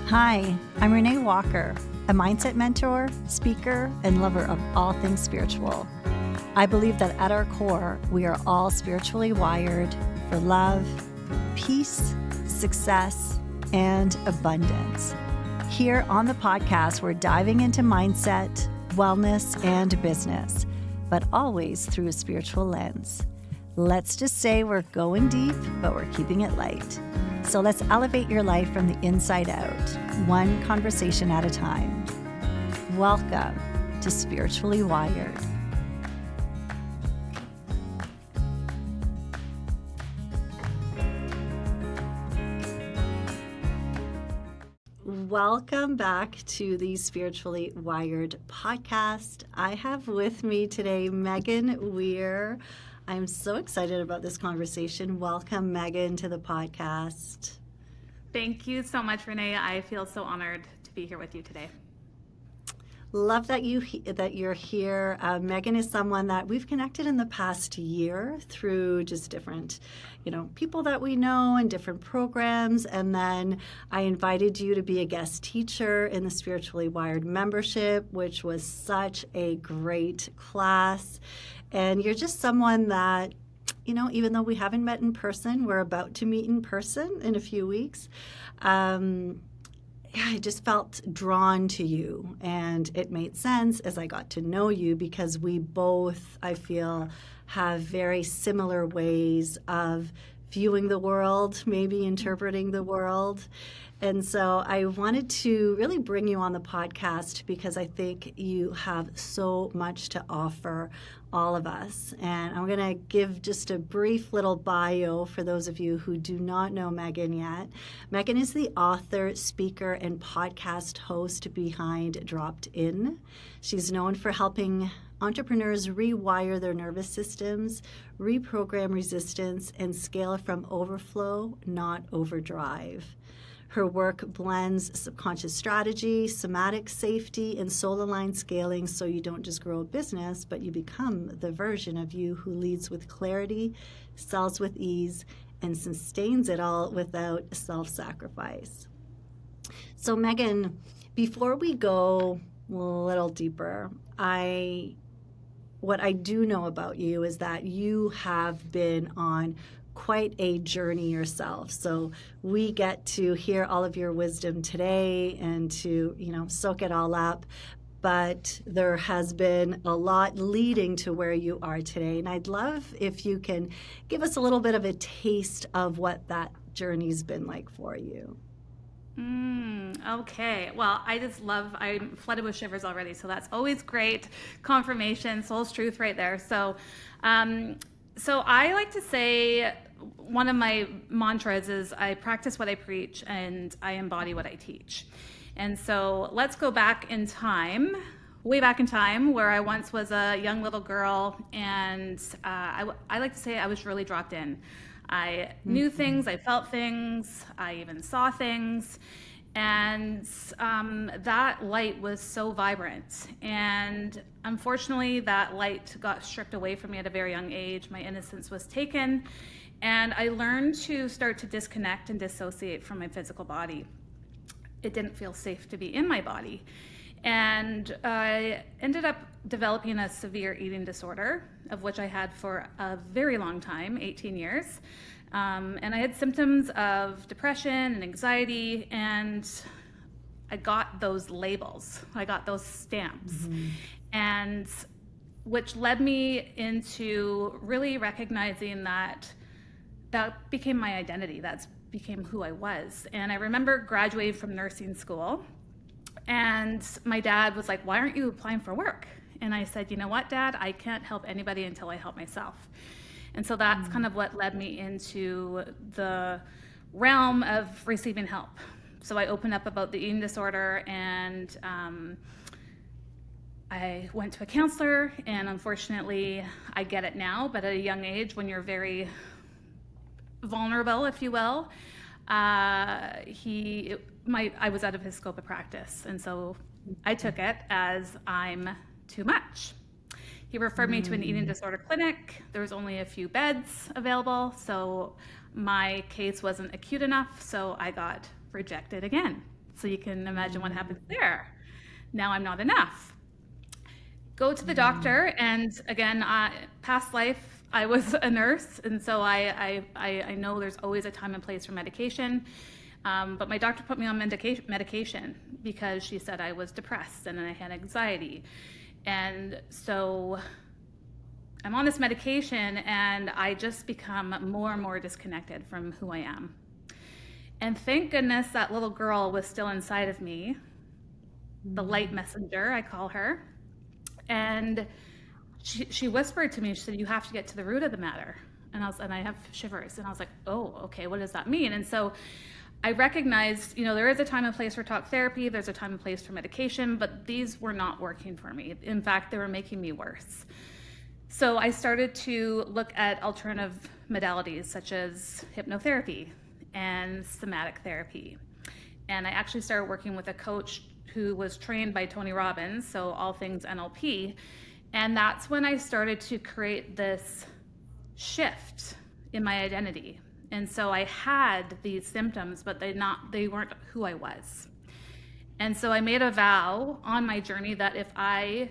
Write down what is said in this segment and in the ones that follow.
Hi, I'm Renée Walker, a mindset mentor, speaker, and lover of all things spiritual. I believe that at our core, we are all spiritually wired for love, peace, success, and abundance. Here on the podcast, we're diving into mindset, wellness, and business, but always through a spiritual lens. Let's just say we're going deep, but we're keeping it light. So let's elevate your life from the inside out, one conversation at a time. Welcome to Spiritually Wired. Welcome back to the Spiritually Wired podcast. I have with me today Meghan Weir. I'm so excited about this conversation. Welcome, Meghan, to the podcast. Thank you so much, Renee. I feel so honored to be here with you today. Love that you're here. Meghan is someone that we've connected in the past year through just different, people that we know and different programs. And then I invited you to be a guest teacher in the Spiritually Wired membership, which was such a great class. And you're just someone that, even though we haven't met in person, we're about to meet in person in a few weeks. I just felt drawn to you, and it made sense as I got to know you because we both, I feel, have very similar ways of viewing the world, maybe interpreting the world. And so I wanted to really bring you on the podcast because I think you have so much to offer all of us. And I'm going to give just a brief little bio for those of you who do not know Meghan yet. Meghan is the author, speaker, and podcast host behind Dropped In. She's known for helping entrepreneurs rewire their nervous systems, reprogram resistance, and scale from overflow, not overdrive. Her work blends subconscious strategy, somatic safety, and soul-aligned scaling so you don't just grow a business, but you become the version of you who leads with clarity, sells with ease, and sustains it all without self-sacrifice. So Meghan, before we go a little deeper, what I do know about you is that you have been on quite a journey yourself. So we get to hear all of your wisdom today and to, soak it all up. But there has been a lot leading to where you are today. And I'd love if you can give us a little bit of a taste of what that journey's been like for you. Okay. Well, I'm flooded with shivers already. So that's always great confirmation, soul's truth right there. So I like to say one of my mantras is I practice what I preach and I embody what I teach. And so let's go back in time, way back in time, where I once was a young little girl, and I like to say I was really dropped in. I knew things, I felt things, I even saw things, and that light was so vibrant. And unfortunately, that light got stripped away from me at a very young age. My innocence was taken, and I learned to start to disconnect and dissociate from my physical body. It didn't feel safe to be in my body. And I ended up developing a severe eating disorder, of which I had for a very long time, 18 years. And I had symptoms of depression and anxiety, and I got those labels. I got those stamps. And which led me into really recognizing that became my identity. That became who I was. And I remember graduating from nursing school, and my dad was like, "Why aren't you applying for work?" And I said, "You know what, Dad? I can't help anybody until I help myself." And so that's kind of what led me into the realm of receiving help. So I opened up about the eating disorder, and I went to a counselor, and unfortunately, I get it now, but at a young age, when you're very vulnerable, if you will, I was out of his scope of practice. And so I took it as I'm too much. He referred me to an eating disorder clinic. There was only a few beds available, so my case wasn't acute enough, so I got rejected again. So you can imagine what happens there. Now I'm not enough. Go to the doctor, and again, past life, I was a nurse, and so I know there's always a time and place for medication. But my doctor put me on medication because she said I was depressed and I had anxiety. And so I'm on this medication, and I just become more and more disconnected from who I am. And thank goodness that little girl was still inside of me, the light messenger, I call her. And she whispered to me, she said, "You have to get to the root of the matter." And I have shivers, and I was like, "Oh, okay, what does that mean?" And so I recognized, there is a time and place for talk therapy, there's a time and place for medication, but these were not working for me. In fact, they were making me worse. So I started to look at alternative modalities such as hypnotherapy and somatic therapy. And I actually started working with a coach who was trained by Tony Robbins, so all things NLP. And that's when I started to create this shift in my identity. And so I had these symptoms, but they weren't who I was. And so I made a vow on my journey that if I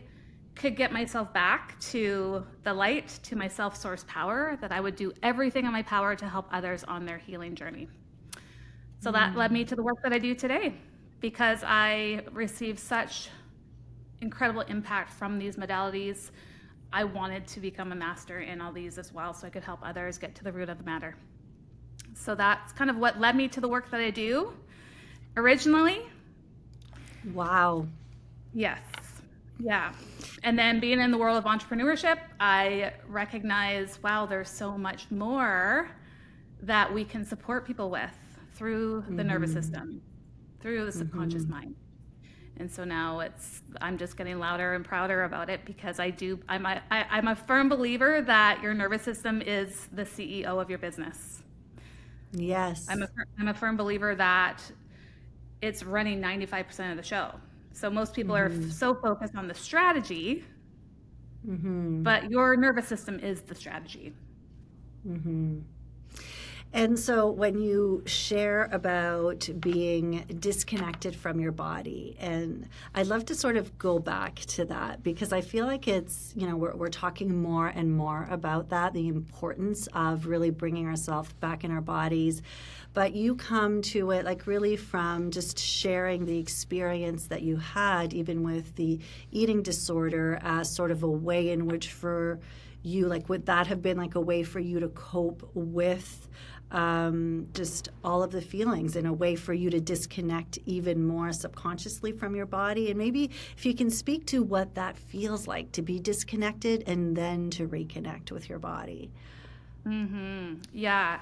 could get myself back to the light, to my self-source power, that I would do everything in my power to help others on their healing journey. So that led me to the work that I do today, because I received such incredible impact from these modalities. I wanted to become a master in all these as well, so I could help others get to the root of the matter. So that's kind of what led me to the work that I do originally. Wow. Yes. Yeah. And then being in the world of entrepreneurship, I recognize, wow, there's so much more that we can support people with through the nervous system, through the subconscious mind. And so now I'm just getting louder and prouder about it, because I'm a firm believer that your nervous system is the CEO of your business. Yes. I'm a firm believer that it's running 95% of the show. So most people are so focused on the strategy, but your nervous system is the strategy. And so when you share about being disconnected from your body, and I'd love to sort of go back to that, because I feel like it's, we're talking more and more about that, the importance of really bringing ourselves back in our bodies. But you come to it like really from just sharing the experience that you had, even with the eating disorder, as sort of a way in which for you, like, would that have been like a way for you to cope with just all of the feelings, in a way for you to disconnect even more subconsciously from your body? And maybe if you can speak to what that feels like to be disconnected and then to reconnect with your body. Yeah.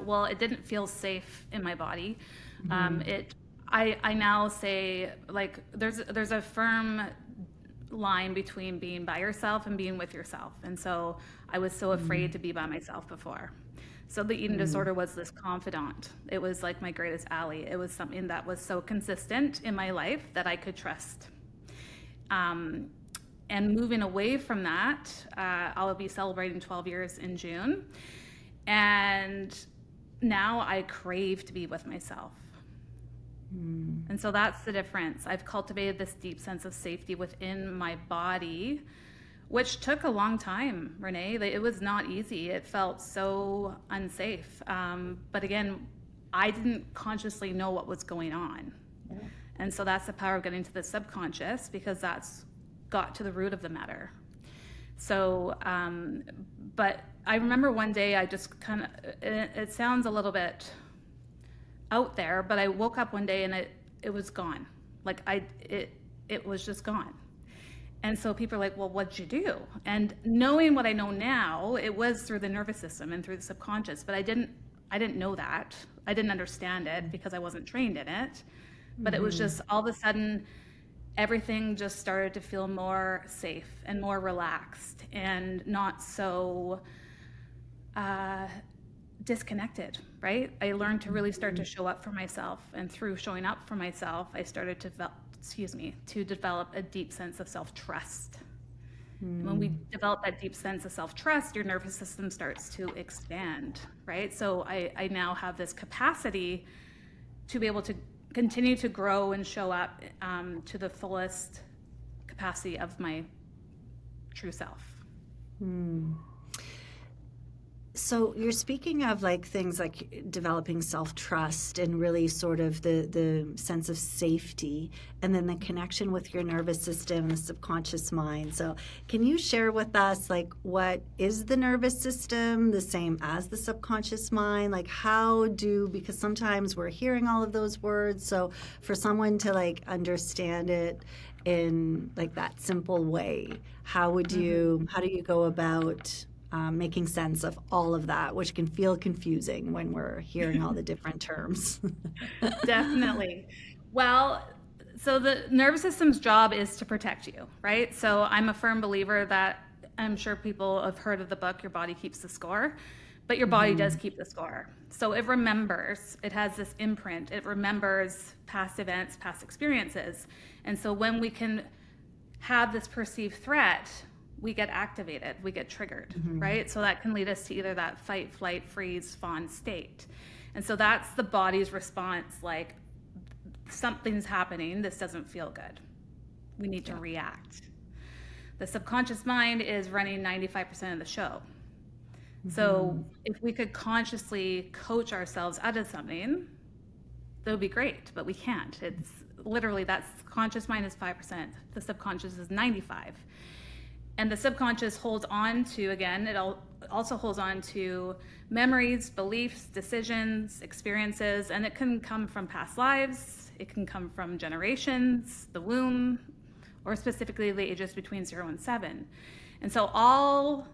Well, it didn't feel safe in my body. I now say, like, there's a firm line between being by yourself and being with yourself. And so I was so afraid to be by myself before. So the eating disorder was this confidant. It was like my greatest ally. It was something that was so consistent in my life that I could trust. And moving away from that, I'll be celebrating 12 years in June. And now I crave to be with myself. And so that's the difference. I've cultivated this deep sense of safety within my body, which took a long time, Renee. It was not easy. It felt so unsafe. But again, I didn't consciously know what was going on. Yeah. And so that's the power of getting to the subconscious, because that's got to the root of the matter. So, but I remember one day I just kind of, it sounds a little bit out there, but I woke up one day and it was gone. Like it was just gone. And so people are like, well, what'd you do? And knowing what I know now, it was through the nervous system and through the subconscious, but I didn't know that. I didn't understand it because I wasn't trained in it. But it was just all of a sudden, everything just started to feel more safe and more relaxed and not so disconnected, right? I learned to really start to show up for myself, and through showing up for myself, I started to develop a deep sense of self-trust. And when we develop that deep sense of self-trust, your nervous system starts to expand, right? So I now have this capacity to be able to continue to grow and show up to the fullest capacity of my true self. So you're speaking of like things like developing self-trust and really sort of the sense of safety, and then the connection with your nervous system, the subconscious mind. So can you share with us, like, what is the nervous system the same as the subconscious mind? Like, because sometimes we're hearing all of those words. So for someone to like understand it in like that simple way, how do you go about making sense of all of that, which can feel confusing when we're hearing all the different terms? Definitely. Well, so the nervous system's job is to protect you, right? So I'm a firm believer that, I'm sure people have heard of the book, Your Body Keeps the Score, but your body does keep the score. So it remembers, it has this imprint, it remembers past events, past experiences. And so when we can have this perceived threat, we get activated, we get triggered, right? So that can lead us to either that fight, flight, freeze, fawn state. And so that's the body's response, like, something's happening, this doesn't feel good. We need to react. The subconscious mind is running 95% of the show. So if we could consciously coach ourselves out of something, that would be great, but we can't. It's literally, that conscious mind is 5%, the subconscious is 95%. And the subconscious holds on to, again, it also holds on to memories, beliefs, decisions, experiences, and it can come from past lives, it can come from generations, the womb, or specifically the ages between 0 and 7. And so all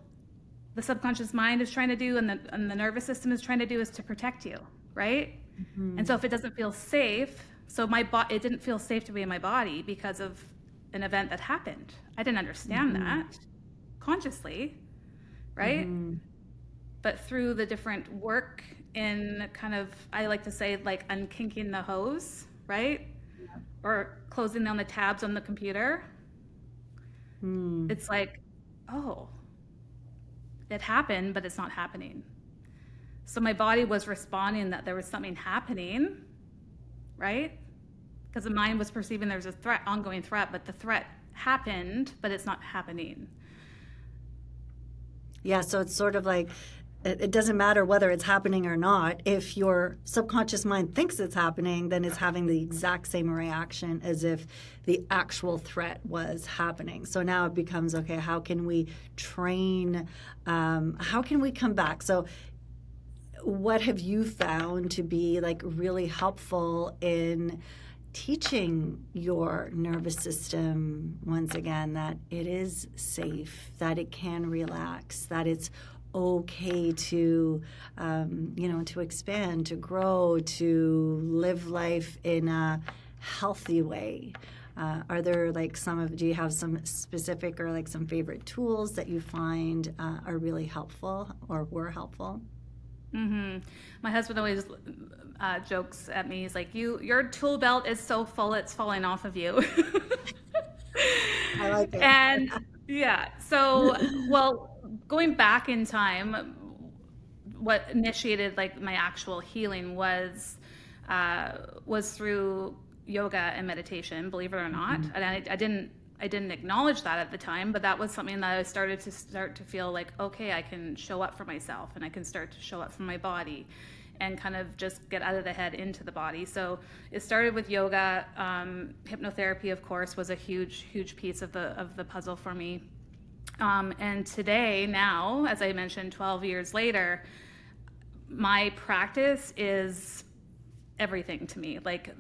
the subconscious mind is trying to do, and the nervous system is trying to do, is to protect you, right? And so if it doesn't feel safe, so it didn't feel safe to be in my body because of an event that happened. I didn't understand that consciously, right? But through the different work in kind of, I like to say, like unkinking the hose, right? Or closing down the tabs on the computer. It's like, oh, it happened, but it's not happening. So my body was responding that there was something happening, right? Because the mind was perceiving there was a threat, ongoing threat, but the threat happened, but it's not happening. Yeah, so it's sort of like, it doesn't matter whether it's happening or not. If your subconscious mind thinks it's happening, then it's having the exact same reaction as if the actual threat was happening. So now it becomes, okay, how can we train, how can we come back? So what have you found to be like really helpful in teaching your nervous system, once again, that it is safe, that it can relax, that it's okay to, to expand, to grow, to live life in a healthy way? Are there like do you have some specific or like some favorite tools that you find are really helpful or were helpful? My husband always jokes at me. He's like, your tool belt is so full, it's falling off of you. I like it. And yeah, so, well, going back in time, what initiated like my actual healing was through yoga and meditation, believe it or not. And I didn't acknowledge that at the time, but that was something that I started to feel like, okay, I can show up for myself and I can start to show up for my body and kind of just get out of the head into the body. So it started with yoga. Hypnotherapy, of course, was a huge piece of the puzzle for me. And today, now, as I mentioned, 12 years later, my practice is everything to me. Like,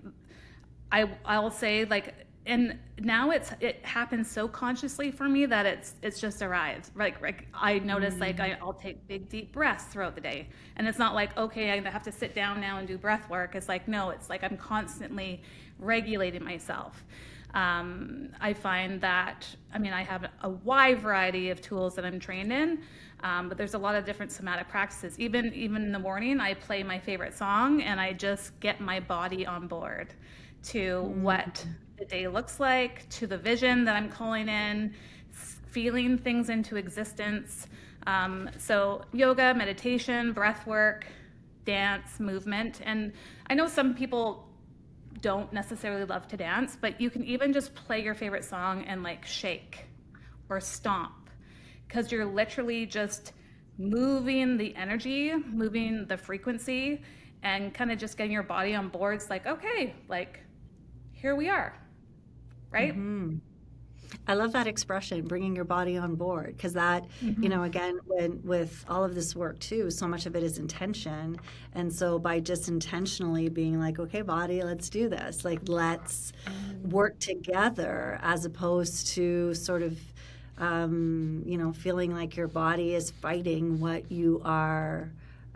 I'll say, like, and now it happens so consciously for me that it's just arrived. Like I notice, like, I'll take big deep breaths throughout the day, and it's not like, okay, I have to sit down now and do breath work. It's like, no, it's like I'm constantly regulating myself. I find that, I have a wide variety of tools that I'm trained in, but there's a lot of different somatic practices. Even in the morning, I play my favorite song and I just get my body on board to what the day looks like, to the vision that I'm calling in, feeling things into existence. So yoga, meditation, breath work, dance, movement. And I know some people don't necessarily love to dance, but you can even just play your favorite song and like shake or stomp, because you're literally just moving the energy, moving the frequency, and kind of just getting your body on board. It's like, okay, like here we are, right? I love that expression, bringing your body on board, because that, again, when with all of this work too, so much of it is intention. And so by just intentionally being like, okay, body, let's do this. Like, let's work together, as opposed to sort of, feeling like your body is fighting what you are,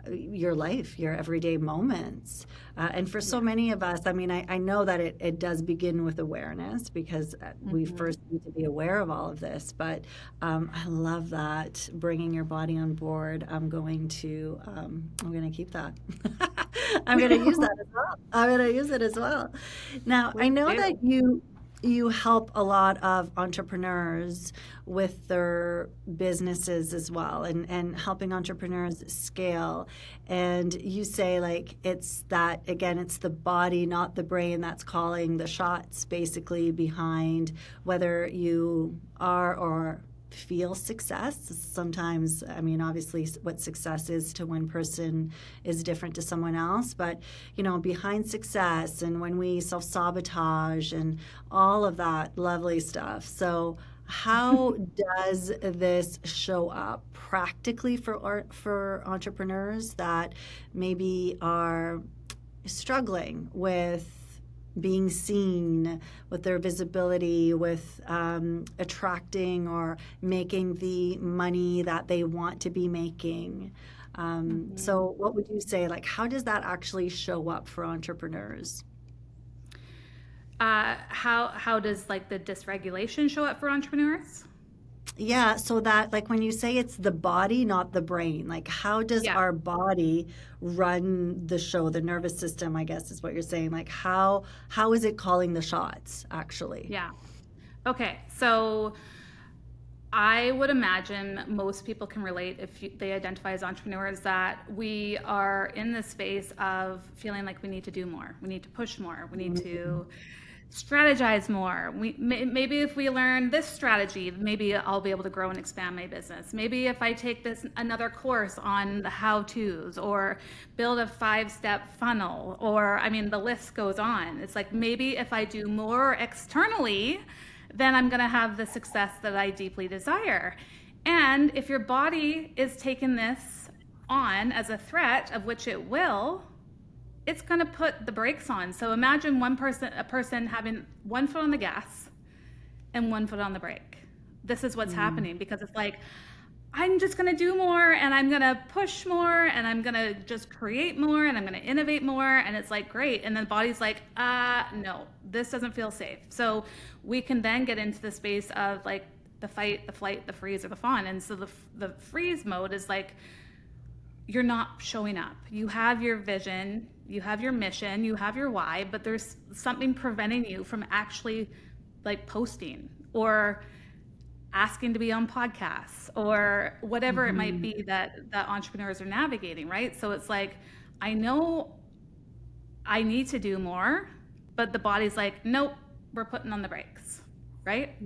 your life, your everyday moments. And for so many of us, I mean, I know that it does begin with awareness, because we first need to be aware of all of this. But I love that, bringing your body on board. I'm going to keep that. I'm going to use that as well. I'm going to use it as well. Now, I know that you help a lot of entrepreneurs with their businesses as well, and helping entrepreneurs scale. And you say, like, it's that, again, it's the body, not the brain, that's calling the shots, basically, behind whether you are or feel success. Sometimes, I mean, obviously what success is to one person is different to someone else, but behind success, and when we self-sabotage and all of that lovely stuff. So how does this show up practically for entrepreneurs that maybe are struggling with being seen, with their visibility, with attracting or making the money that they want to be making? So what would you say, like, how does that actually show up for entrepreneurs? How does like the dysregulation show up for entrepreneurs? Yeah, so that, like, when you say it's the body, not the brain, like, how does Yeah. our body run the show? The nervous system, I guess, is what you're saying. Like, how is it calling the shots, actually? Yeah. Okay. So I would imagine most people can relate, if they identify as entrepreneurs, that we are in this space of feeling like we need to do more. We need to push more. We need to strategize more. Maybe if we learn this strategy, maybe I'll be able to grow and expand my business. Maybe if I take another course on the how-tos, or build a 5-step funnel, or, I mean, the list goes on. It's like, maybe if I do more externally, then I'm going to have the success that I deeply desire. And if your body is taking this on as a threat, of which it will, it's going to put the brakes on. So imagine a person having one foot on the gas and one foot on the brake. This is what's happening, because it's like, I'm just going to do more, and I'm going to push more, and I'm going to just create more, and I'm going to innovate more. And it's like, great. And then the body's like, no, this doesn't feel safe. So we can then get into the space of like the fight, the flight, the freeze, or the fawn. And so the freeze mode is like, you're not showing up. You have your vision, you have your mission, you have your why, but there's something preventing you from actually like posting or asking to be on podcasts or whatever it might be that entrepreneurs are navigating, right? So it's like, I know I need to do more, but the body's like, nope, we're putting on the brakes, right?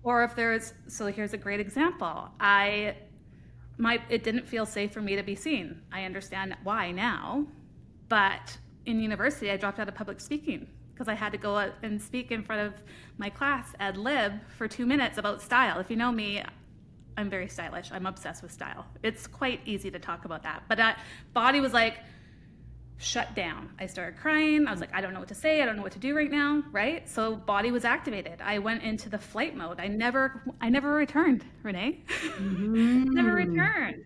Or if so here's a great example. It didn't feel safe for me to be seen. I understand why now, but in university, I dropped out of public speaking because I had to go out and speak in front of my class ad lib for 2 minutes about style. If you know me, I'm very stylish. I'm obsessed with style. It's quite easy to talk about that. But body was like, shut down. I started crying. I was like, I don't know what to say. I don't know what to do right now, right? So body was activated. I went into the flight mode. I never returned, Renee. Never returned.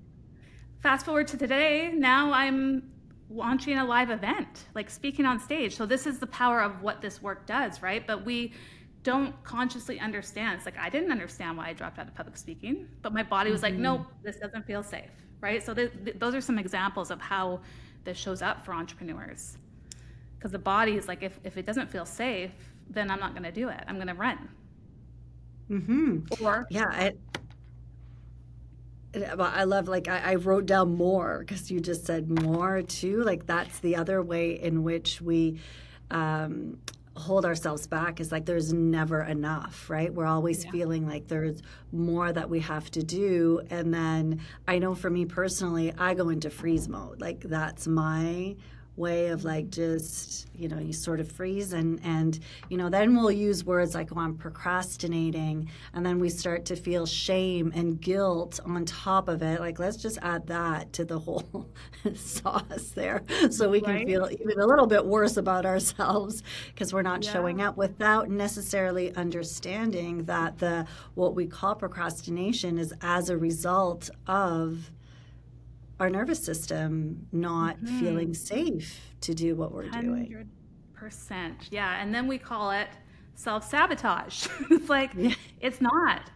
Fast forward to today, now I'm launching a live event, like speaking on stage. So this is the power of what this work does, right? But we don't consciously understand. It's like, I didn't understand why I dropped out of public speaking, but my body was like, nope, this doesn't feel safe, right? So those are some examples of how this shows up for entrepreneurs. Because the body is like, if it doesn't feel safe, then I'm not going to do it. I'm going to run. Or Yeah, I love, like, I wrote down more, because you just said more too. Like, that's the other way in which we hold ourselves back is like there's never enough, right? We're always feeling like there's more that we have to do. And then I know for me personally, I go into freeze mode. Like that's my way of like just, you sort of freeze and then we'll use words like, oh, I'm procrastinating, and then we start to feel shame and guilt on top of it. Like, let's just add that to the whole sauce there so we can feel even a little bit worse about ourselves because we're not showing up without necessarily understanding that what we call procrastination is as a result of our nervous system not feeling safe to do what we're doing. 100%. Yeah. And then we call it self-sabotage. It's like, it's not.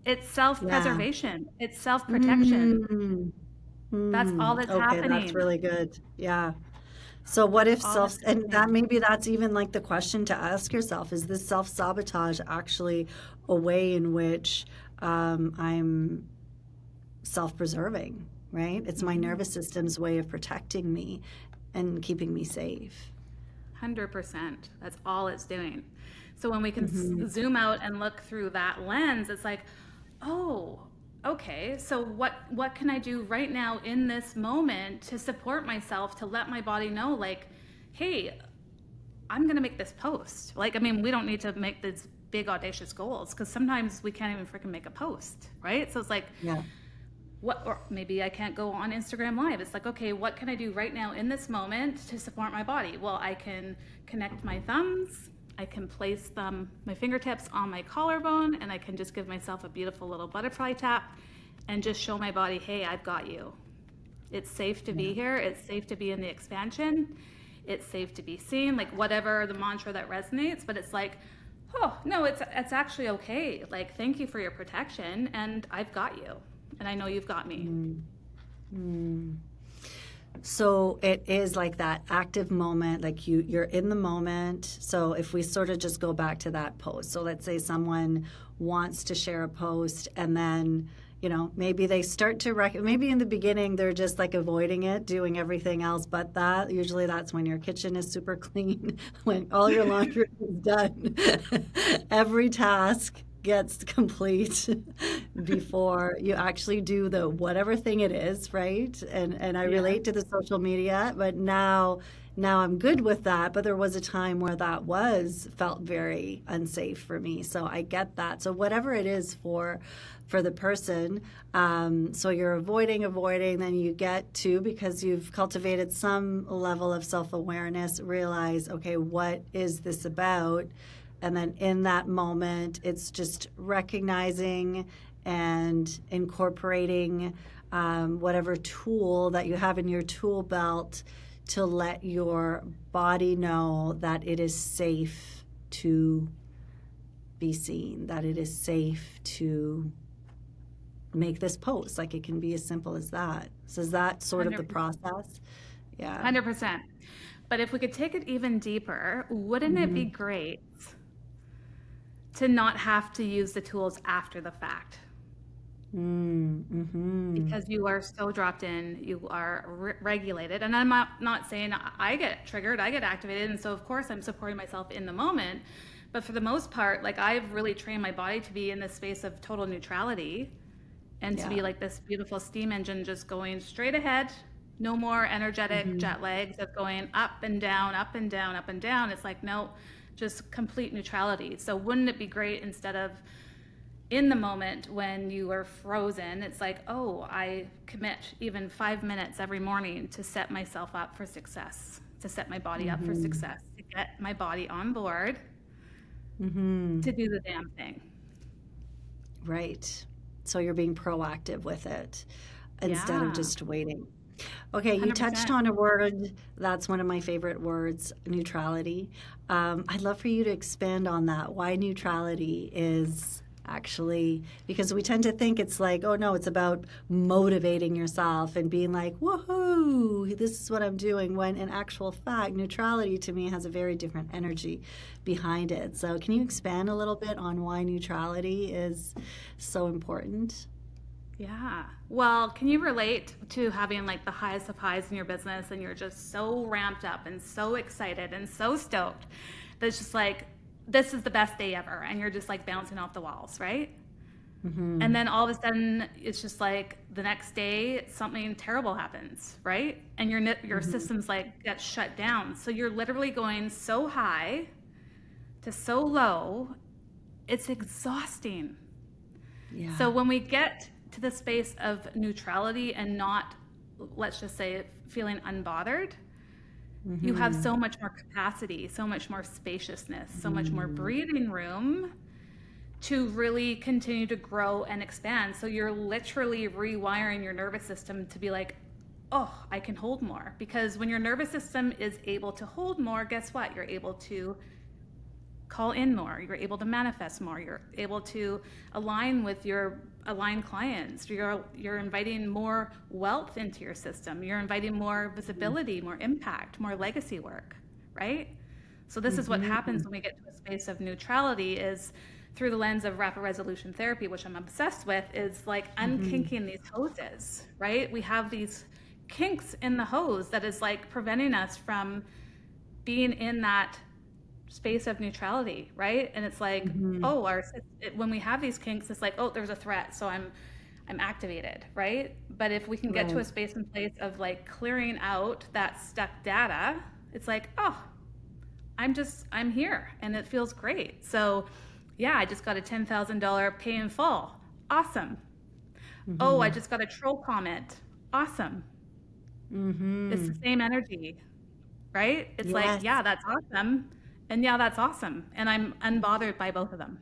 It's self-preservation. It's self-protection. That's all that's happening. Okay, that's really good. Yeah. So what if and that maybe that's even like the question to ask yourself, is this self-sabotage actually a way in which I'm self-preserving? Right? It's my nervous system's way of protecting me and keeping me safe. 100%. That's all it's doing. So when we can zoom out and look through that lens, it's like, oh, okay, so what can I do right now in this moment to support myself, to let my body know, like, hey, I'm going to make this post. Like, I mean, we don't need to make these big audacious goals because sometimes we can't even freaking make a post, right? So it's like, or maybe I can't go on Instagram Live. It's like, okay, what can I do right now in this moment to support my body? Well, I can connect my thumbs. I can place my fingertips on my collarbone, and I can just give myself a beautiful little butterfly tap and just show my body, hey, I've got you. It's safe to be here. It's safe to be in the expansion. It's safe to be seen, like whatever the mantra that resonates. But it's like, oh, no, it's actually okay. Like, thank you for your protection, and I've got you. And I know you've got me. So it is like that active moment, like you're in the moment. So if we sort of just go back to that post. So let's say someone wants to share a post and then, maybe they start to maybe in the beginning they're just like avoiding it, doing everything else. But usually that's when your kitchen is super clean, when all your laundry is done, every task gets complete before you actually do the whatever thing it is, right? And I relate to the social media, but now I'm good with that. But there was a time where that felt very unsafe for me. So I get that. So whatever it is for the person, so you're avoiding, then you get to, because you've cultivated some level of self-awareness, realize, okay, what is this about? And then in that moment, it's just recognizing and incorporating whatever tool that you have in your tool belt to let your body know that it is safe to be seen, that it is safe to make this post. Like, it can be as simple as that. So is that sort 100%. of the process? Yeah. 100%. But if we could take it even deeper, wouldn't it be great to not have to use the tools after the fact? Because you are so dropped in, you are regulated. And I'm not saying I get triggered, I get activated. And so, of course, I'm supporting myself in the moment. But for the most part, like, I've really trained my body to be in this space of total neutrality and to be like this beautiful steam engine just going straight ahead. No more energetic jet lags of going up and down, up and down, up and down. It's like, no, just complete neutrality. So wouldn't it be great, instead of in the moment when you are frozen, it's like, oh, I commit even 5 minutes every morning to set myself up for success, to set my body up for success, to get my body on board, to do the damn thing. Right. So you're being proactive with it instead of just waiting. Okay, you 100%. touched on a word that's one of my favorite words, neutrality. I'd love for you to expand on that. Why neutrality is actually, because we tend to think it's like, oh no, it's about motivating yourself and being like, woohoo, this is what I'm doing, when in actual fact, neutrality to me has a very different energy behind it. So can you expand a little bit on why neutrality is so important? Yeah. Well, can you relate to having like the highest of highs in your business and you're just so ramped up and so excited and so stoked that it's just like, this is the best day ever. And you're just like bouncing off the walls, right? And then all of a sudden, it's just like the next day, something terrible happens, right? And your system's like gets shut down. So you're literally going so high to so low. It's exhausting. Yeah. So when we get to the space of neutrality and not, let's just say, feeling unbothered, you have so much more capacity, so much more spaciousness, so much more breathing room to really continue to grow and expand. So you're literally rewiring your nervous system to be like, oh, I can hold more. Because when your nervous system is able to hold more, guess what? You're able to call in more. You're able to manifest more. You're able to align with your aligned clients. You're inviting more wealth into your system. You're inviting more visibility, more impact, more legacy work, right? So this is what happens when we get to a space of neutrality is through the lens of rapid resolution therapy, which I'm obsessed with, is like unkinking these hoses, right? We have these kinks in the hose that is like preventing us from being in that space of neutrality, right? And it's like, oh, when we have these kinks, it's like, oh, there's a threat, so I'm activated, right? But if we can get to a space and place of like clearing out that stuck data, it's like, oh, I'm here, and it feels great. So, yeah, I just got a $10,000 pay in full. Awesome. Oh, I just got a troll comment. Awesome. It's the same energy, right? It's like, Yes. yeah, that's awesome. And yeah, that's awesome. And I'm unbothered by both of them.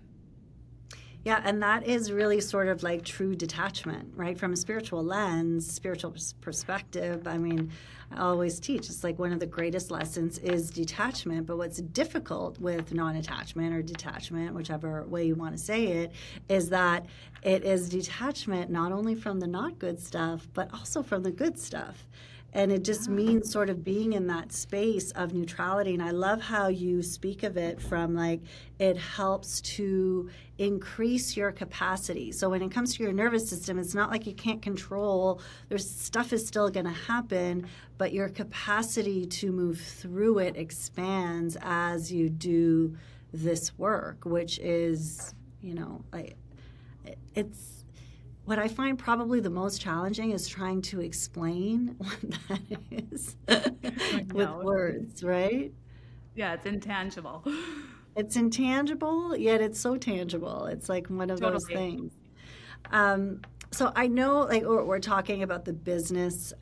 Yeah, and that is really sort of like true detachment, right? From a spiritual lens, spiritual perspective. I mean, I always teach it's like one of the greatest lessons is detachment. But what's difficult with non attachment or detachment, whichever way you want to say it, is that it is detachment not only from the not good stuff, but also from the good stuff. And it just means sort of being in that space of neutrality. And I love how you speak of it from like it helps to increase your capacity. So when it comes to your nervous system, it's not like you can't control. There's stuff is still going to happen, but your capacity to move through it expands as you do this work, which is, like it's what I find probably the most challenging is trying to explain what that is with words, right? Yeah, it's intangible. It's intangible, yet it's so tangible. It's like one of those Totally. things. So I know, like, we're talking about the business.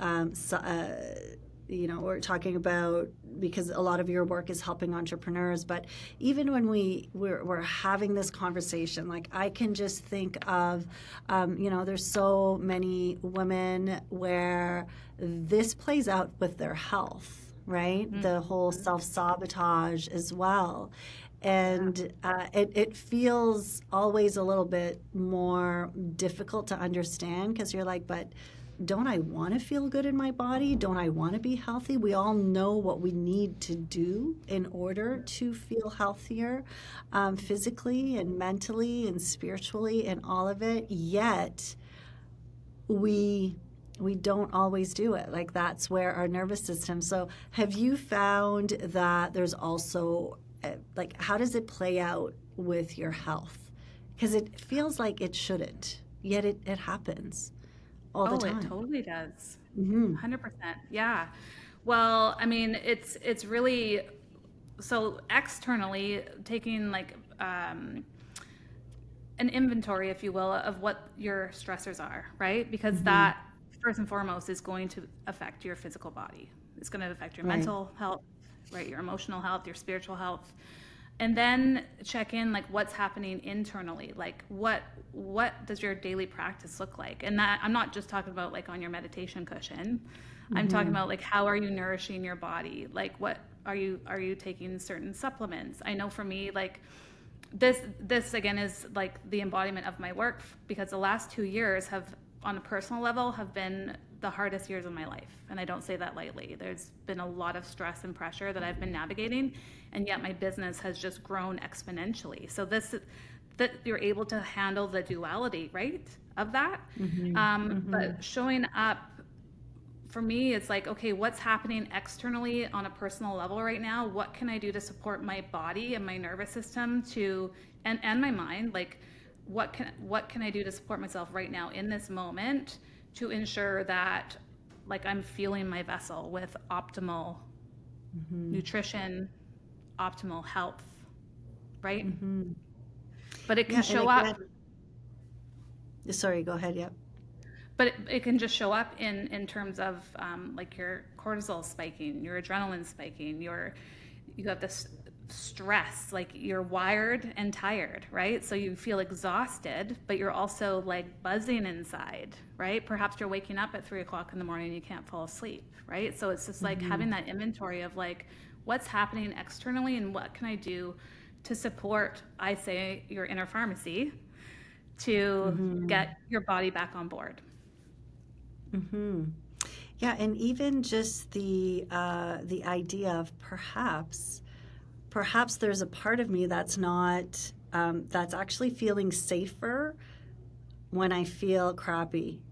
We're talking about because a lot of your work is helping entrepreneurs. But even when we're having this conversation, like I can just think of, there's so many women where this plays out with their health, right? The whole self-sabotage as well. And it feels always a little bit more difficult to understand because you're like, but don't I want to feel good in my body? Don't I want to be healthy? We all know what we need to do in order to feel healthier physically and mentally and spiritually and all of it. Yet we don't always do it. Like that's where our nervous system. So have you found that there's also like how does it play out with your health? Because it feels like it shouldn't, yet it happens all the time. It totally does. 100%. Yeah. Well, I mean, it's really so externally taking like an inventory, if you will, of what your stressors are, right? Because that first and foremost is going to affect your physical body. It's going to affect your mental health, right? Your emotional health, your spiritual health. And then check in like what's happening internally. Like what does your daily practice look like? And that I'm not just talking about like on your meditation cushion. I'm talking about like how are you nourishing your body? Like what are you taking certain supplements? I know for me like this again is like the embodiment of my work because the last 2 years have on a personal level have been the hardest years of my life, and I don't say that lightly. There's been a lot of stress and pressure that I've been navigating, and yet my business has just grown exponentially. So that you're able to handle the duality, right, of that. But showing up for me, it's like, okay, what's happening externally on a personal level right now? What can I do to support my body and my nervous system and my mind? Like, what can I do to support myself right now in this moment to ensure that, like, I'm fueling my vessel with optimal nutrition, optimal health, right? But it can show up. Sorry, go ahead. Yep. But it can just show up in terms of like your cortisol spiking, your adrenaline spiking, you have this stress, like you're wired and tired, right? So you feel exhausted, but you're also like buzzing inside, right? Perhaps you're waking up at 3 o'clock in the morning and you can't fall asleep, right? So it's just like having that inventory of like what's happening externally and what can I do to support, I say, your inner pharmacy to get your body back on board. Yeah, and even just the idea of perhaps there's a part of me that's not that's actually feeling safer when I feel crappy.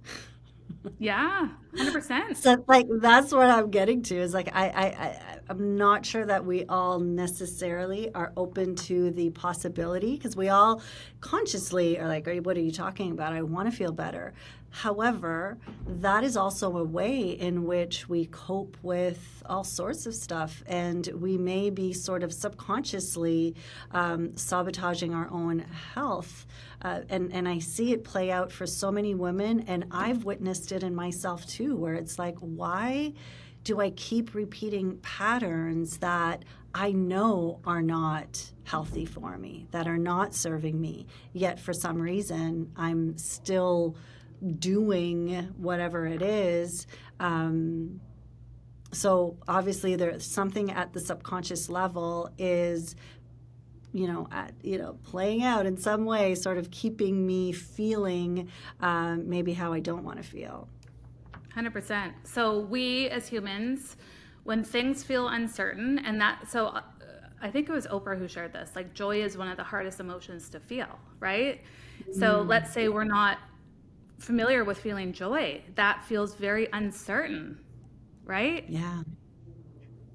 Yeah, 100%. So like that's what I'm getting to is like I'm not sure that we all necessarily are open to the possibility because we all consciously are like, what are you talking about? I want to feel better. However, that is also a way in which we cope with all sorts of stuff, and we may be sort of subconsciously sabotaging our own health. And I see it play out for so many women, and I've witnessed it in myself too, where it's like, why do I keep repeating patterns that I know are not healthy for me, that are not serving me, yet for some reason I'm still doing whatever it is. So obviously there's something at the subconscious level is playing out in some way, sort of keeping me feeling maybe how I don't want to feel. 100%. So we as humans, when things feel uncertain, I think it was Oprah who shared this, like joy is one of the hardest emotions to feel, right? So let's say we're not familiar with feeling joy. That feels very uncertain, right? Yeah.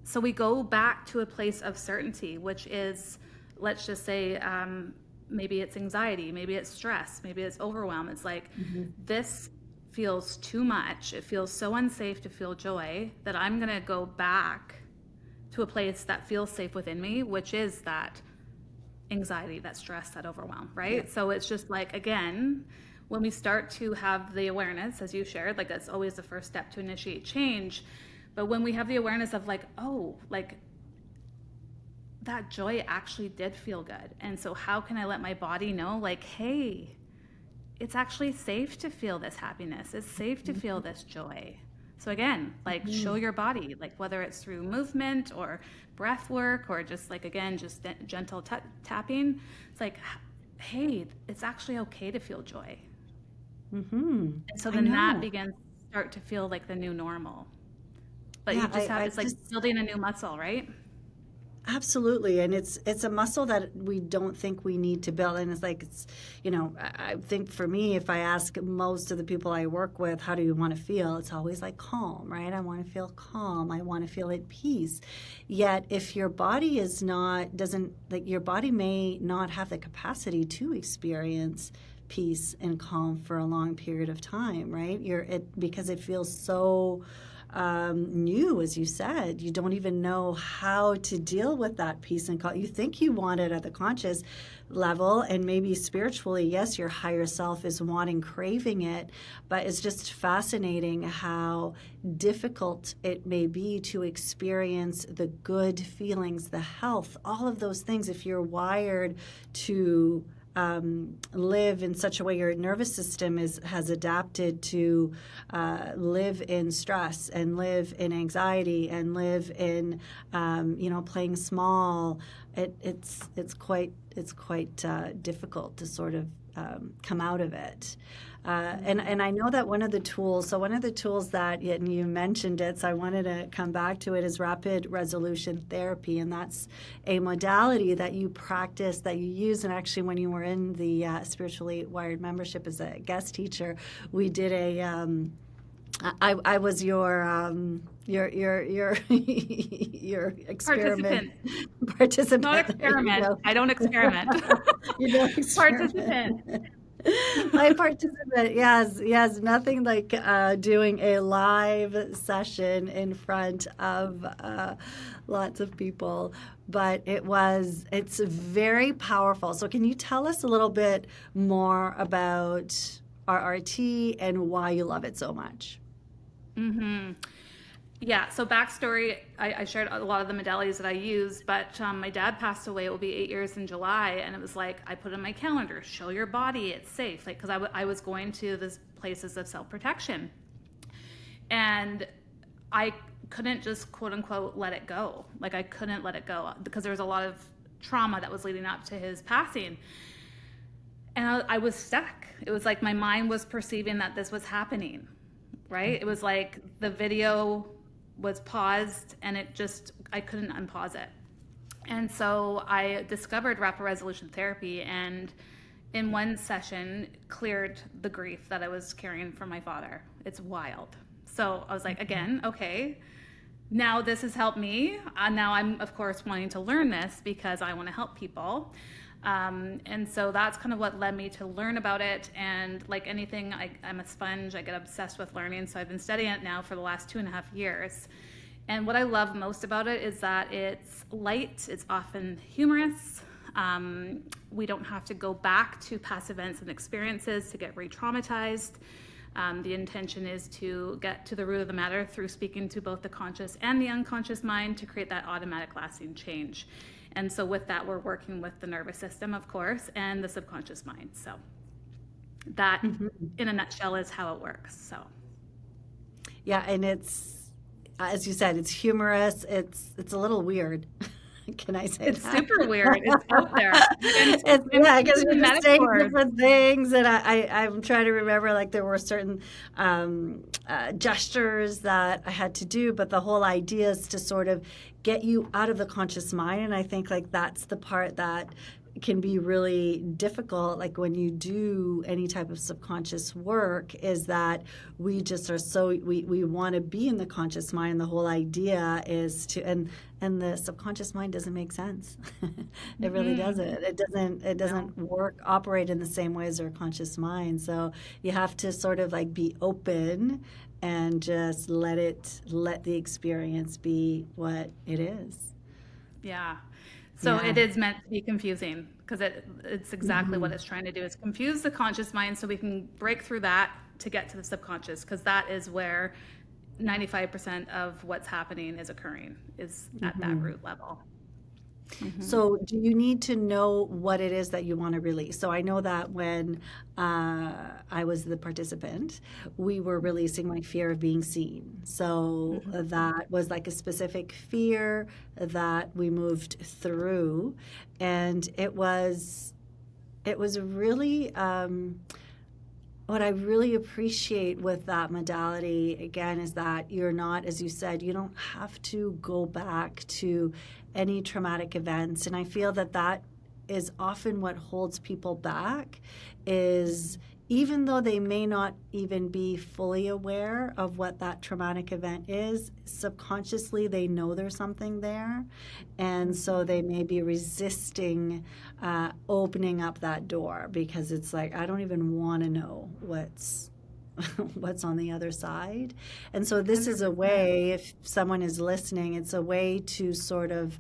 So we go back to a place of certainty, which is, let's just say, maybe it's anxiety, maybe it's stress, maybe it's overwhelm. It's like, this feels too much. It feels so unsafe to feel joy that I'm going to go back to a place that feels safe within me, which is that anxiety, that stress, that overwhelm, right? Yeah. So it's just like, again, when we start to have the awareness, as you shared, like that's always the first step to initiate change. But when we have the awareness of like, oh, like that joy actually did feel good. And so how can I let my body know, like, hey, it's actually safe to feel this happiness. It's safe to feel this joy. So again, like show your body, like whether it's through movement or breath work or just like, again, just gentle tapping. It's like, hey, it's actually okay to feel joy. And so then that begins to start to feel like the new normal. But you just have, it's like building a new muscle, right? Absolutely. And it's a muscle that we don't think we need to build. And it's like, I think for me, if I ask most of the people I work with, how do you want to feel? It's always like calm, right? I want to feel calm. I want to feel at peace. Yet if your body your body may not have the capacity to experience peace and calm for a long period of time, right? Because it feels so new, as you said. You don't even know how to deal with that peace and calm. You think you want it at the conscious level, and maybe spiritually, yes, your higher self is craving it, but it's just fascinating how difficult it may be to experience the good feelings, the health, all of those things if you're wired to live in such a way your nervous system has adapted to live in stress and live in anxiety and live in playing small. It's quite difficult to sort of come out of it. And I know that one of the tools that, and you mentioned it, so I wanted to come back to it, is rapid resolution therapy. And that's a modality that you practice, that you use. And actually, when you were in the Spiritually Wired membership as a guest teacher, we did I was your your experiment participant. Not experiment. I don't experiment. You don't experiment. Participant. My participant, yes, nothing like doing a live session in front of lots of people, but it's very powerful. So can you tell us a little bit more about RRT and why you love it so much? Mm-hmm. Yeah, so backstory, I shared a lot of the modalities that I use, but my dad passed away. It will be 8 years in July, and it was like, I put in my calendar, show your body, it's safe. Like, because I was going to these places of self-protection, and I couldn't just, quote unquote, let it go. Like, I couldn't let it go because there was a lot of trauma that was leading up to his passing. And I was stuck. It was like my mind was perceiving that this was happening, right? It was like the video was paused and I couldn't unpause it. And so I discovered rapid resolution therapy, and in one session cleared the grief that I was carrying from my father. It's wild. So I was like, again, okay, now this has helped me. Now I'm, of course, wanting to learn this because I want to help people. And so that's kind of what led me to learn about it. And like anything, I'm a sponge. I get obsessed with learning. So I've been studying it now for the last 2.5 years. And what I love most about it is that it's light. It's often humorous. We don't have to go back to past events and experiences to get re-traumatized. The intention is to get to the root of the matter through speaking to both the conscious and the unconscious mind to create that automatic lasting change. And so with that, we're working with the nervous system, of course, and the subconscious mind. So that, in a nutshell, is how it works. So, yeah, and it's, as you said, it's humorous. It's a little weird. Can I say it's that? super weird. It's out there. Yeah, because you're just saying different things, and I'm trying to remember, like, there were certain gestures that I had to do, but the whole idea is to sort of get you out of the conscious mind, and I think, like, that's the part that can be really difficult, like when you do any type of subconscious work, is that we just are we want to be in the conscious mind, and the whole idea is to, and the subconscious mind doesn't make sense. It really doesn't. It doesn't operate in the same way as our conscious mind. So you have to sort of like be open and just let the experience be what it is. Yeah. So it is meant to be confusing, because it's exactly what it's trying to do, is confuse the conscious mind so we can break through that to get to the subconscious, because that is where 95% of what's happening is occurring, is at that root level. So do you need to know what it is that you want to release? So I know that when I was the participant, we were releasing my fear of being seen. So that was like a specific fear that we moved through. And it was really, what I really appreciate with that modality, again, is that you're not, as you said, you don't have to go back to any traumatic events. And I feel that that is often what holds people back, is even though they may not even be fully aware of what that traumatic event is, subconsciously they know there's something there. And so they may be resisting opening up that door, because it's like, I don't even want to know what's on the other side. And so this is a way, if someone is listening, it's a way to sort of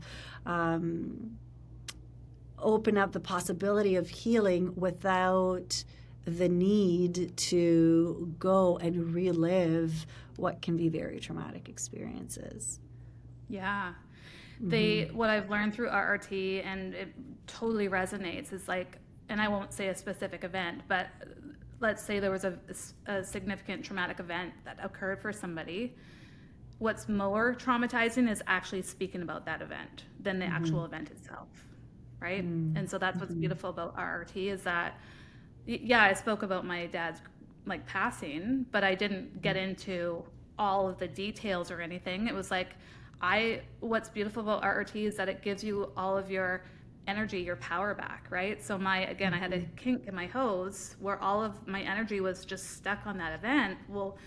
open up the possibility of healing without the need to go and relive what can be very traumatic experiences. Yeah. What I've learned through RRT, and it totally resonates, is like, and I won't say a specific event, but let's say there was a significant traumatic event that occurred for somebody. What's more traumatizing is actually speaking about that event than the actual event itself, right? And so that's what's beautiful about RRT, is that Yeah, I spoke about my dad's like passing, but I didn't get into all of the details or anything. It was like what's beautiful about RRT is that it gives you all of your energy, your power back, right? So again, I had a Mhm. kink in my hose where all of my energy was just stuck on that event. Well,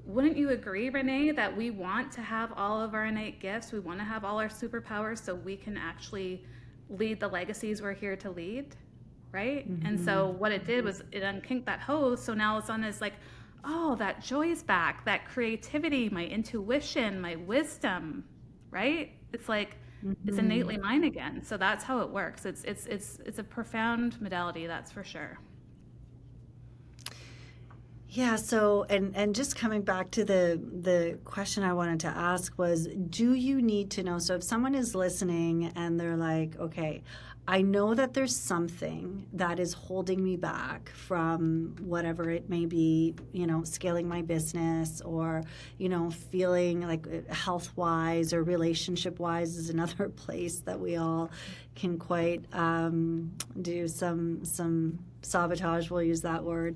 wouldn't you agree, Renee, that we want to have all of our innate gifts? We want to have all our superpowers so we can actually lead the legacies we're here to lead, right? And so Mhm. what it did was it unkinked that hose. So now it's on this like, oh, that joy's back, that creativity, my intuition, my wisdom, right? It's like it's Mhm. innately mine again. So that's how it works. It's a profound modality, that's for sure. Yeah, so and just coming back to the question I wanted to ask was, do you need to know? So if someone is listening and they're like, okay, I know that there's something that is holding me back from whatever it may be, scaling my business, or, feeling like health wise or relationship wise is another place that we all can quite do some sabotage, we'll use that word.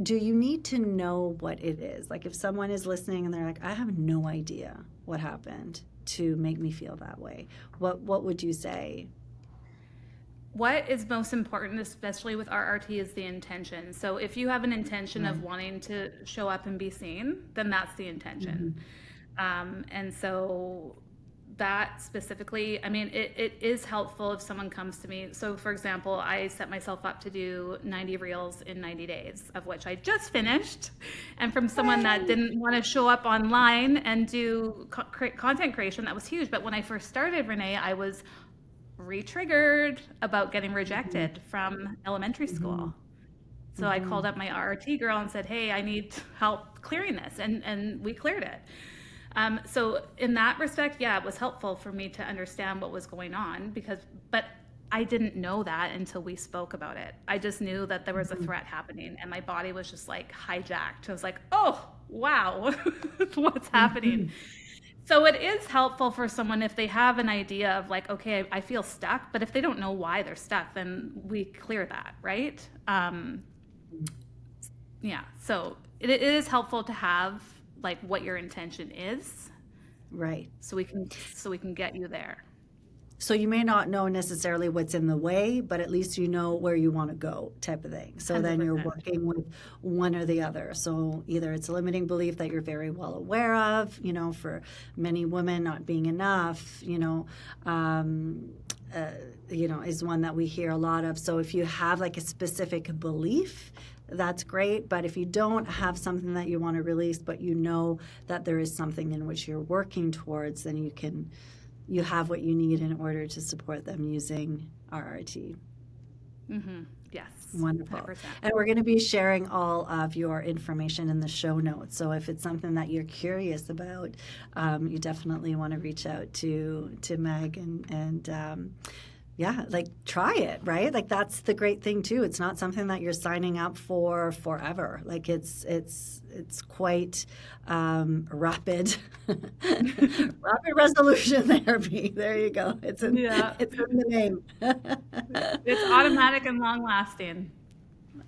Do you need to know what it is? Like if someone is listening and they're like, I have no idea what happened to make me feel that way, what would you say? What is most important, especially with RRT, is the intention. So if you have an intention Right. of wanting to show up and be seen, then that's the intention. Mhm. And so that specifically, I mean, it is helpful if someone comes to me. So, for example, I set myself up to do 90 reels in 90 days, of which I just finished. And from someone that Yay. didn't want to show up online and do content creation, that was huge. But when I first started, Renee, I was re-triggered about getting Mhm. rejected from elementary Mhm. school. So I called Mhm. up my RRT girl and said, "Hey, I need help clearing this," and we cleared it. So in that respect, yeah, it was helpful for me to understand what was going on but I didn't know that until we spoke about it. I just knew that there was a Mhm. threat happening, and my body was just like hijacked. I was like, "Oh, wow, what's happening?" Mhm. So it is helpful for someone if they have an idea of like, okay, I feel stuck, but if they don't know why they're stuck, then we clear that, right? Yeah. So it is helpful to have like what your intention is, Right. so we can get you there. So you may not know necessarily what's in the way, but at least you know where you want to go, type of thing. So then you're 100%. working with one or the other. So either it's a limiting belief that you're very well aware of, for many women not being enough, um, uh, is one that we hear a lot of. So if you have like a specific belief, that's great. But if you don't have something that you want to release, but you know that there is something in which you're working towards, then you have what you need in order to support them using RRT. Mm-hmm. Yes. Wonderful. 100%. And we're going to be sharing all of your information in the show notes. So if it's something that you're curious about, you definitely want to reach out to Meg and yeah, like try it, right? Like that's the great thing too. It's not something that you're signing up for forever. Like it's quite rapid rapid resolution therapy. There you go. Yeah. It's in the name. It's automatic and long lasting.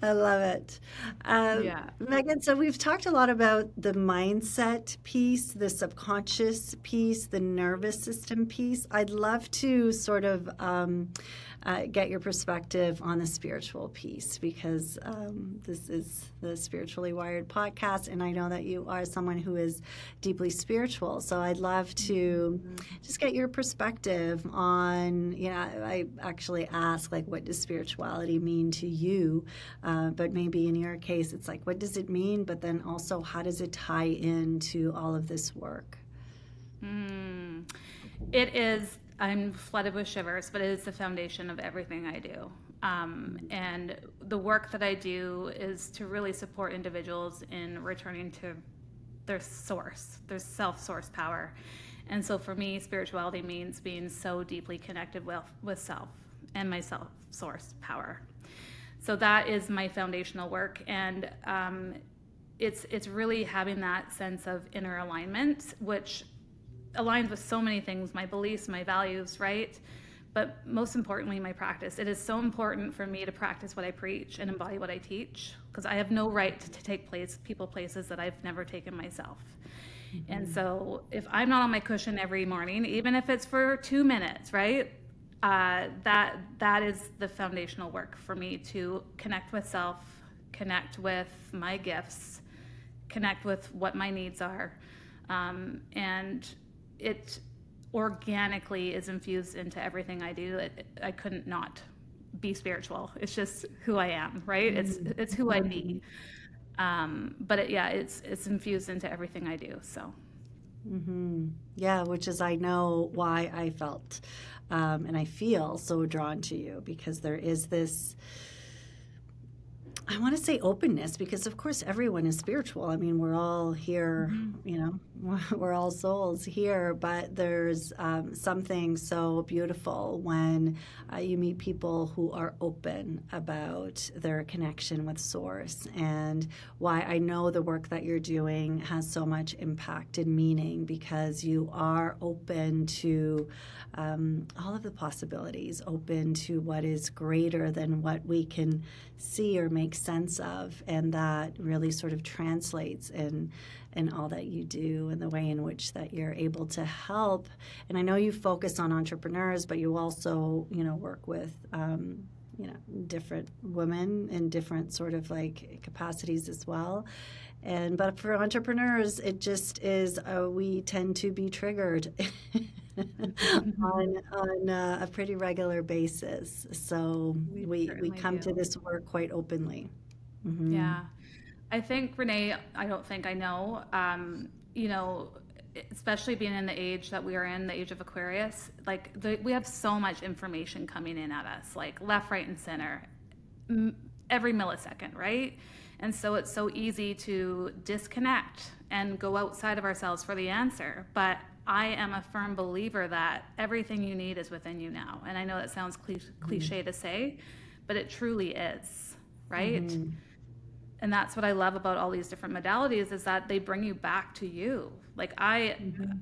I love it. Yeah. Megan, so we've talked a lot about the mindset piece, the subconscious piece, the nervous system piece. I'd love to sort of get your perspective on the spiritual piece because this is the Spiritually Wired podcast, and I know that you are someone who is deeply spiritual. So I'd love to just get your perspective on, I actually ask, like, what does spirituality mean to you? But maybe in your case, it's like, what does it mean? But then also, how does it tie into all of this work? Mm. It is, I'm flooded with shivers, but it is the foundation of everything I do. And the work that I do is to really support individuals in returning to their source, their self-source power. And so for me, spirituality means being so deeply connected with self and my self-source power. So that is my foundational work, and it's really having that sense of inner alignment, which aligns with so many things, my beliefs, my values, right? But most importantly, my practice. It is so important for me to practice what I preach and embody what I teach, because I have no right to take people places that I've never taken myself. And so if I'm not on my cushion every morning, even if it's for 2 minutes, right? That is the foundational work for me to connect with self, connect with my gifts, connect with what my needs are. And it organically is infused into everything I do. I couldn't not be spiritual. It's just who I am, right? It's who I be. But it's infused into everything I do. So Yeah, which is, I know why I felt and I feel so drawn to you, because there is this, I want to say, openness, because of course everyone is spiritual. I mean, we're all here, you know, we're all souls here, but there's something so beautiful when you meet people who are open about their connection with Source, and why I know the work that you're doing has so much impact and meaning, because you are open to all of the possibilities, open to what is greater than what we can see or make sense of, and that really sort of translates in all that you do, and the way in which that you're able to help. And I know you focus on entrepreneurs, but you also, you know, work with you know, different women in different sort of like capacities as well. And but for entrepreneurs, it just is we tend to be triggered on a pretty regular basis. So we we certainly come to do. this work quite openly. Yeah. I think, Renee, I don't think I know, you know, especially being in the age that we are in, the age of Aquarius, like we have so much information coming in at us, like left, right, and center, every millisecond, right? And so it's so easy to disconnect and go outside of ourselves for the answer. But I am a firm believer that everything you need is within you now. And I know that sounds cliche to say, but it truly is, right? And that's what I love about all these different modalities, is that they bring you back to you. Like one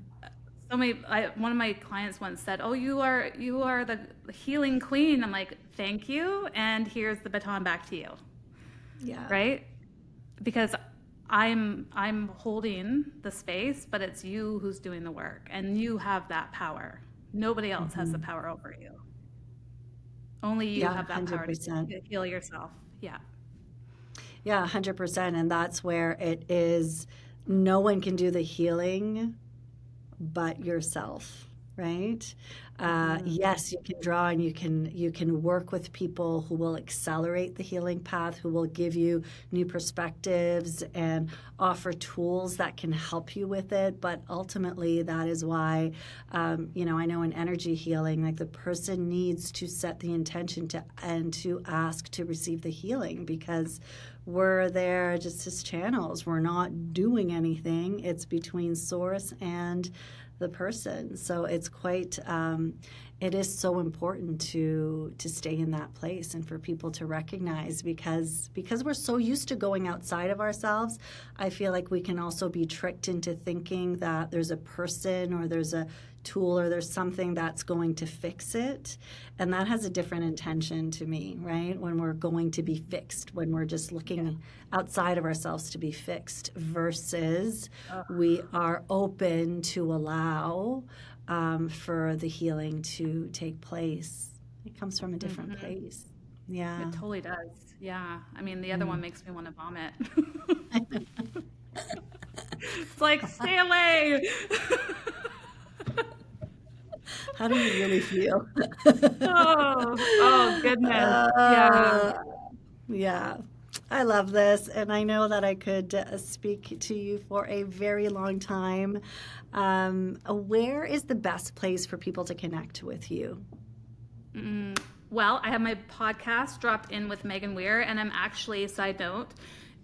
of my clients once said, "Oh, you are the healing queen." I'm like, "Thank you, and here's the baton back to you." Yeah. Right? Because I'm holding the space, but it's you who's doing the work, and you have that power. Nobody else has the power over you. Only you Yeah, have that power to 100%. heal yourself. Yeah. Yeah, 100%. And that's where it is, no one can do the healing but yourself, right? Yes, you can draw, and you can work with people who will accelerate the healing path, who will give you new perspectives and offer tools that can help you with it. But ultimately, that is why, you know, I know in energy healing, like the person needs to set the intention to and to ask to receive the healing, because we're there just as channels. We're not doing anything. It's between Source and the person. So it's quite, it is so important to stay in that place, and for people to recognize, because we're so used to going outside of ourselves. I feel like we can also be tricked into thinking that there's a person or there's a tool or there's something that's going to fix it, and that has a different intention to me, right? When we're going to be fixed, when we're just looking outside of ourselves to be fixed, versus we are open to allow for the healing to take place. It comes from a different place. Yeah. It totally does. Yeah. I mean, the other one makes me want to vomit. It's like, stay away. How do you really feel? Oh goodness. Yeah. Uh, yeah. I love this, and I know that I could speak to you for a very long time. Where is the best place for people to connect with you? Well, I have my podcast, Dropped In with Meghan Weir, and I'm actually, side note,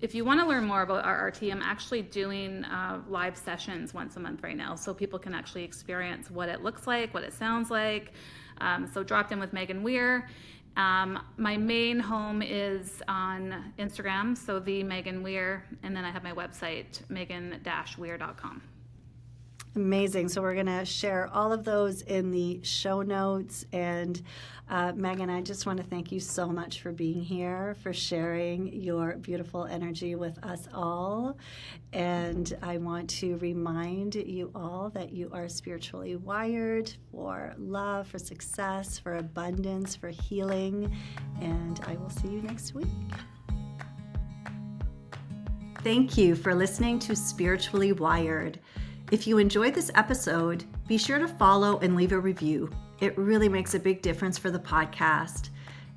if you want to learn more about RRT, I'm actually doing live sessions once a month right now, so people can actually experience what it looks like, what it sounds like. So Dropped In with Meghan Weir. My main home is on Instagram, so the Meghan Weir, and then I have my website, megan-weir.com. Amazing. So we're going to share all of those in the show notes. And Meghan, I just want to thank you so much for being here, for sharing your beautiful energy with us all. And I want to remind you all that you are spiritually wired for love, for success, for abundance, for healing. And I will see you next week. Thank you for listening to Spiritually Wired. If you enjoyed this episode, be sure to follow and leave a review. It really makes a big difference for the podcast.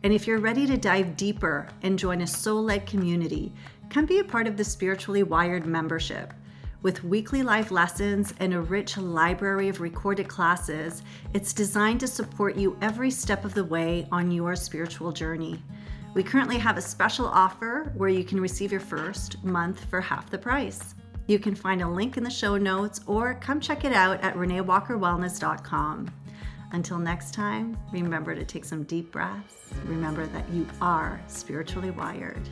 And if you're ready to dive deeper and join a soul-led community, come be a part of the Spiritually Wired membership. With weekly live lessons and a rich library of recorded classes, it's designed to support you every step of the way on your spiritual journey. We currently have a special offer where you can receive your first month for half the price. You can find a link in the show notes or come check it out at reneewalkerwellness.com. Until next time, remember to take some deep breaths. Remember that you are spiritually wired.